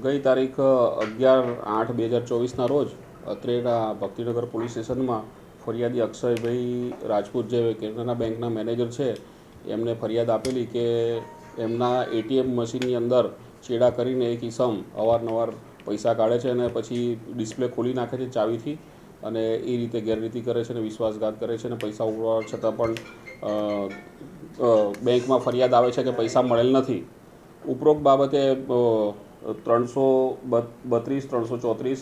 ગઈ તારીખ 11/8/2024ના રોજ અત્રેના ભક્તિનગર પોલીસ સ્ટેશનમાં ફરિયાદી અક્ષયભાઈ રાજપૂત જે કેનરા બેંકના મેનેજર છે એમને ફરિયાદ આપેલી કે એમના એટીએમ મશીનની અંદર ચેડા કરીને એક ઈસમ અવારનવાર પૈસા કાઢે છે અને પછી ડિસ્પ્લે ખોલી નાખે છે ચાવીથી અને એ રીતે ગેરરીતિ કરે છે અને વિશ્વાસઘાત કરે છે અને પૈસા ઉપાડવા છતાં પણ બેંકમાં ફરિયાદ આવે છે કે પૈસા મળેલ નથી. ઉપરોક્ત બાબતે 332, 334,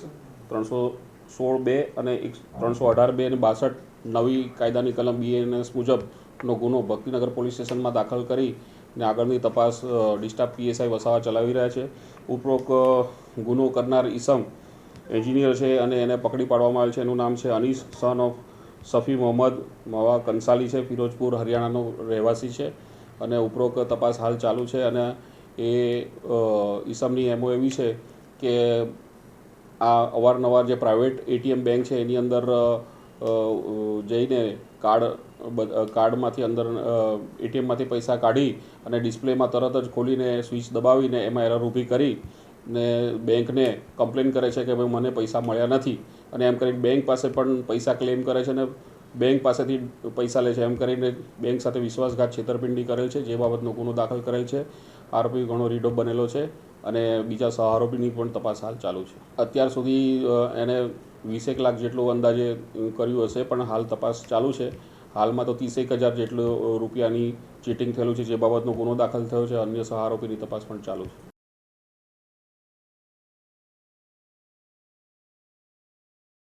316(2) અને 318(2) અને 62 નવી કાયદાની કલમ BNS મુજબનો ગુનો ભક્તિનગર પોલીસ સ્ટેશનમાં દાખલ કરી ને આગળની તપાસ ડિસ્ટાફ PSI વસાવા ચલાવી રહ્યા છે. ઉપરોક્ત ગુનો કરનાર ઈસમ એન્જિનિયર છે અને એને પકડી પાડવામાં આવેલ છે. એનું નામ છે અનીસ સન ઓફ સફી મોહમ્મદ મવા કંસાલી છે. ફિરોજપુર હરિયાણાનો રહેવાસી છે અને ઉપરોક્ત તપાસ હાલ ચાલુ છે. અને એ ઈસમની એમો એવી છે કે આ અવારનવાર જે પ્રાઇવેટ ATM બેંક છે એની અંદર જઈને કાર્ડમાંથી અંદર ATMમાંથી પૈસા કાઢી અને ડિસ્પ્લેમાં તરત જ ખોલીને સ્વિચ દબાવીને એમાં એરર ઊભી કરી ને બેંકને કમ્પ્લેન કરે છે કે ભાઈ મને પૈસા મળ્યા નથી અને એમ કરીને બેંક પાસે પણ પૈસા ક્લેમ કરે છે અને બેંક પાસેથી પૈસા લે છે. એમ કરીને બેંક સાથે વિશ્વાસઘાત છેતરપિંડી કરેલ છે, જે બાબતનો ગુનો દાખલ કરેલ છે. આરોપી ઘણો રીઢો બનેલો છે અને બીજા સહઆરોપીની પણ તપાસ હાલ ચાલુ છે. અત્યાર સુધી એને 20 લાખ જેટલું અંદાજે કર્યું હશે, પણ હાલ તપાસ ચાલુ છે. હાલમાં તો 30,000 જેટલું રૂપિયાની ચીટિંગ થયેલું છે, જે બાબતનો ગુનો દાખલ થયો છે. અન્ય સહઆરોપીની તપાસ પણ ચાલુ છે.